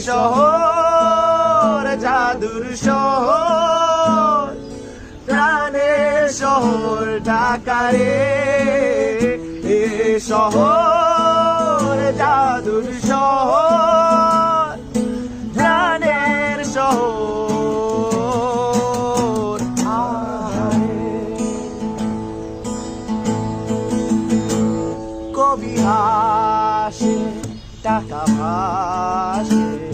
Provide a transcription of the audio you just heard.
শহর জাদুর শহর, প্রাণের শহর ঢাকা রে। এ শহর জাদুর শহর, প্রাণের শহর। কবি হাসে, টাকা ভাসে,